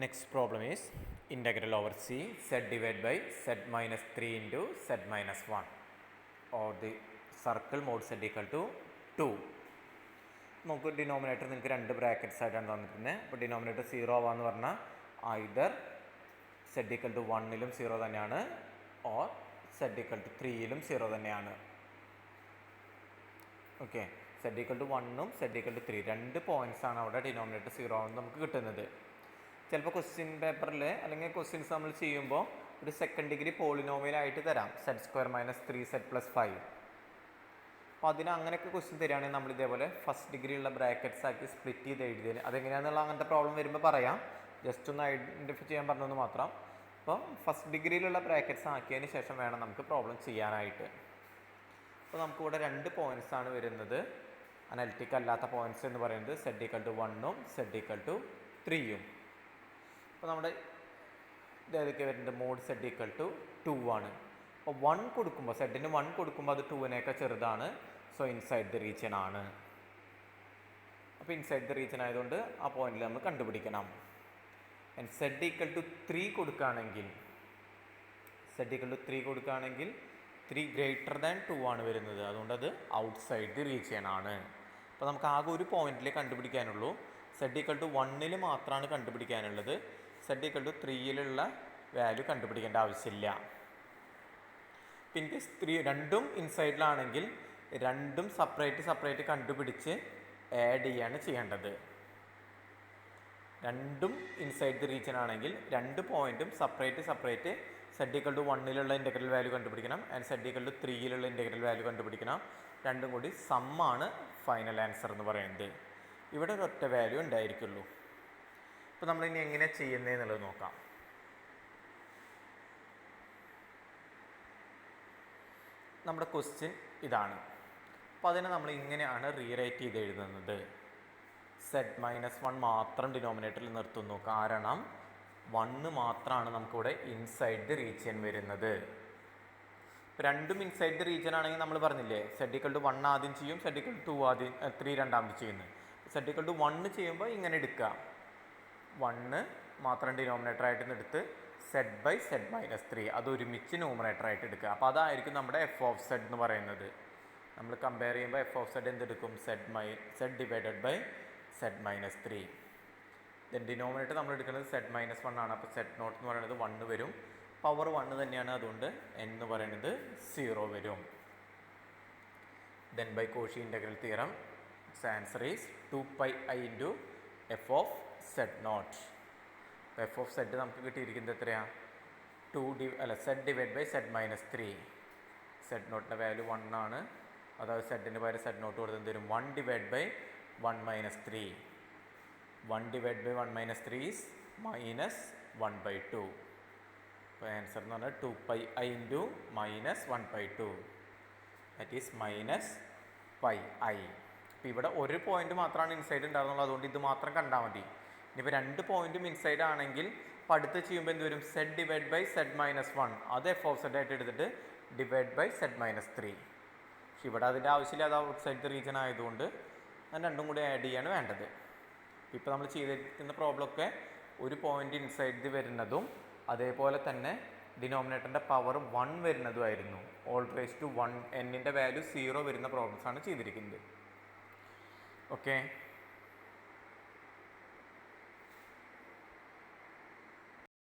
Next problem is integral over c z divided by z minus 3 into z minus 1 or the circle mod z equal to 2. നമുക്ക് denominator നിങ്ങൾക്ക് രണ്ട് brackets ആയിട്ടാണ് തന്നിട്ടുണ്ട്. അപ്പോൾ denominator 0 ആവാന്ന് പറഞ്ഞാൽ either z equal to 1ലും 0 തന്നെയാണ് or z equal to 3ലും 0 തന്നെയാണ്. Okay, z equal to 1ഉം z equal to 3 രണ്ട് പോയിന്റ്സ് ആണ് അവിടെ ഡിനോമിനേറ്റർ 0 ആവുന്നത് നമുക്ക് കിട്ടുന്നത്. ചിലപ്പോൾ ക്വസ്റ്റ്യൻ പേപ്പറിൽ അല്ലെങ്കിൽ ക്വസ്റ്റ്യൻസ് നമ്മൾ ചെയ്യുമ്പോൾ ഒരു സെക്കൻഡ് ഡിഗ്രി പോളിനോമിയലായിട്ട് തരാം, z² - 3z + 5. അപ്പോൾ അതിന് അങ്ങനെയൊക്കെ ക്വസ്റ്റ്യൻ തരികയാണെങ്കിൽ നമ്മൾ ഇതേപോലെ ഫസ്റ്റ് ഡിഗ്രി ഉള്ള ബ്രാക്കറ്റ്സ് ആക്കി സ്പ്ലിറ്റ് ചെയ്ത് എഴുതിയത് അതെങ്ങനെയാണെന്നുള്ള അങ്ങനത്തെ പ്രോബ്ലം വരുമ്പോൾ പറയാം. ജസ്റ്റ് ഒന്ന് ഐഡൻറ്റിഫൈ ചെയ്യാൻ പറഞ്ഞതെന്ന് മാത്രം. അപ്പോൾ ഫസ്റ്റ് ഡിഗ്രിയിലുള്ള ബ്രാക്കറ്റ്സ് ആക്കിയതിന് ശേഷം വേണം നമുക്ക് പ്രോബ്ലം ചെയ്യാനായിട്ട്. അപ്പോൾ നമുക്കിവിടെ രണ്ട് പോയിൻറ്റ്സ് ആണ് വരുന്നത്. അനലിറ്റിക് അല്ലാത്ത പോയിൻറ്റ്സ് എന്ന് പറയുന്നത് z equal to 1ഉം z equal to 3ഉം. അപ്പോൾ നമ്മുടെ ഇതേതൊക്കെ വരുന്നത് മോഡ് z equal to 2 ആണ്. അപ്പോൾ 1 കൊടുക്കുമ്പോൾ സെഡിന് 1 കൊടുക്കുമ്പോൾ അത് 2നേക്കാൾ ചെറുതാണ്. സോ ഇൻസൈഡ് ദ റീജിയൻ ആണ്. അപ്പോൾ ഇൻസൈഡ് ദ റീജിയൻ ആയതുകൊണ്ട് ആ പോയിന്റിൽ നമ്മൾ കണ്ടുപിടിക്കണം. z equal to 3 കൊടുക്കുകയാണെങ്കിൽ z equal to 3 കൊടുക്കുകയാണെങ്കിൽ 3 ഗ്രേറ്റർ ദാൻ 2 ആണ് വരുന്നത്. അതുകൊണ്ട് അത് ഔട്ട്സൈഡ് ദി റീജിയൻ ആണ്. അപ്പോൾ നമുക്ക് ആകെ ഒരു പോയിന്റിലേ കണ്ടുപിടിക്കാനുള്ളൂ. z equal to 1ൽ മാത്രമാണ് കണ്ടുപിടിക്കാനുള്ളത്. z equal to 3ലുള്ള വാല്യൂ കണ്ടുപിടിക്കേണ്ട ആവശ്യമില്ല. പിന്നെ 3 രണ്ടും ഇൻസൈഡിലാണെങ്കിൽ രണ്ടും സെപ്പറേറ്റ് കണ്ടുപിടിച്ച് ആഡ് ചെയ്യാണ് ചെയ്യേണ്ടത്. രണ്ടും ഇൻസൈഡ് ദി റീജിയൻ ആണെങ്കിൽ രണ്ട് പോയിന്റും സെപ്പറേറ്റ് z equal to 1ലുള്ള ഇൻ്റഗ്രൽ വാല്യൂ കണ്ടുപിടിക്കണം ആൻഡ് z equal to 3ലുള്ള ഇൻ്റഗ്രൽ വാല്യൂ കണ്ടുപിടിക്കണം. രണ്ടും കൂടി സമ്മാണ് ഫൈനൽ ആൻസർ എന്ന് പറയുന്നത്. ഇവിടെ ഒരൊറ്റ വാല്യൂ ഉണ്ടായിരിക്കുള്ളൂ. അപ്പോൾ നമ്മളിനി എങ്ങനെ ചെയ്യുന്നതെന്നുള്ളത് നോക്കാം. നമ്മുടെ ക്വസ്റ്റ്യൻ ഇതാണ്. അപ്പോൾ അതിനെ നമ്മൾ ഇങ്ങനെയാണ് റീറൈറ്റ് ചെയ്ത് എഴുതുന്നത്. z - 1 മാത്രം ഡിനോമിനേറ്ററിൽ നിർത്തുന്നു, കാരണം 1 മാത്രമാണ് നമുക്കിവിടെ ഇൻസൈഡ് ദി റീജിയൻ വരുന്നത്. രണ്ടും ഇൻസൈഡ് ദി റീജിയൻ ആണെങ്കിൽ നമ്മൾ പറഞ്ഞില്ലേ z equal to 1 ആദ്യം ചെയ്യും, z equal to 3 രണ്ടാമത് ചെയ്യുന്നു. z equal to 1 ചെയ്യുമ്പോൾ ഇങ്ങനെ എടുക്കുക, 1 മാത്രം ഡിനോമിനേറ്റർ ആയിട്ട് എടുത്ത് z/z - 3 അത് ഒരുമിച്ച് ന്യൂമറേറ്റർ ആയിട്ട് എടുക്കുക. അപ്പോൾ അതായിരിക്കും നമ്മുടെ f(z) എന്ന് പറയുന്നത്. നമ്മൾ കമ്പയർ ചെയ്യുമ്പോൾ f(z) എന്തെടുക്കും, z divided by z - 3. Then denominator നമ്മൾ എടുക്കുന്നത് z - 1 ആണ്. അപ്പോൾ z0 എന്ന് പറയുന്നത് 1 വരും. പവർ 1 തന്നെയാണ്, അതുകൊണ്ട് n എന്ന് പറയുന്നത് 0 വരും. Then by Cauchy integral theorem answer is 2πi into f(z0). f(z) നമുക്ക് കിട്ടിയിരിക്കുന്നത് എത്രയാണ്, z ഡിവൈഡ് ബൈ z - 3. z0ൻ്റെ വാല്യൂ 1 ആണ്. അതായത് z-ന് പകരം z0 കൊടുത്തത് തരും 1 divide by 1 - 3. 1 divide by 1 - 3 is -1/2. അപ്പോൾ ആൻസർ എന്ന് പറഞ്ഞാൽ 2πi into -1/2 that is -πi. അപ്പോൾ ഇവിടെ ഒരു പോയിന്റ് മാത്രമാണ് ഇൻസൈഡ് ഉണ്ടാകുന്നുള്ളൂ, അതുകൊണ്ട് ഇത് മാത്രം കണ്ടാൽ മതി. ഇനിയിപ്പോൾ രണ്ട് പോയിന്റും ഇൻസൈഡ് ആണെങ്കിൽ ഇപ്പോൾ അടുത്ത് ചെയ്യുമ്പോൾ എന്ത് വരും, z ഡിവൈഡ് ബൈ z - 1 അത് f(z) ആയിട്ട് എടുത്തിട്ട് ഡിവൈഡ് ബൈ z - 3. പക്ഷെ ഇവിടെ അതിൻ്റെ ആവശ്യമില്ല, അത് ഔട്ട്സൈഡ് ദി റീജിയൻ ആയതുകൊണ്ട് അത് രണ്ടും കൂടി ആഡ് ചെയ്യാണ് വേണ്ടത്. ഇപ്പോൾ നമ്മൾ ചെയ്തിരിക്കുന്ന പ്രോബ്ലമൊക്കെ ഒരു പോയിന്റ് ഇൻസൈഡ് ദി വരുന്നതും അതേപോലെ തന്നെ ഡിനോമിനേറ്ററിൻ്റെ പവർ 1 വരുന്നതുമായിരുന്നു. ഓൾ റേസ് ടു 1 n-ൻ്റെ വാല്യൂ 0 വരുന്ന പ്രോബ്ലംസാണ് ചെയ്തിരിക്കുന്നത്. ഓക്കെ.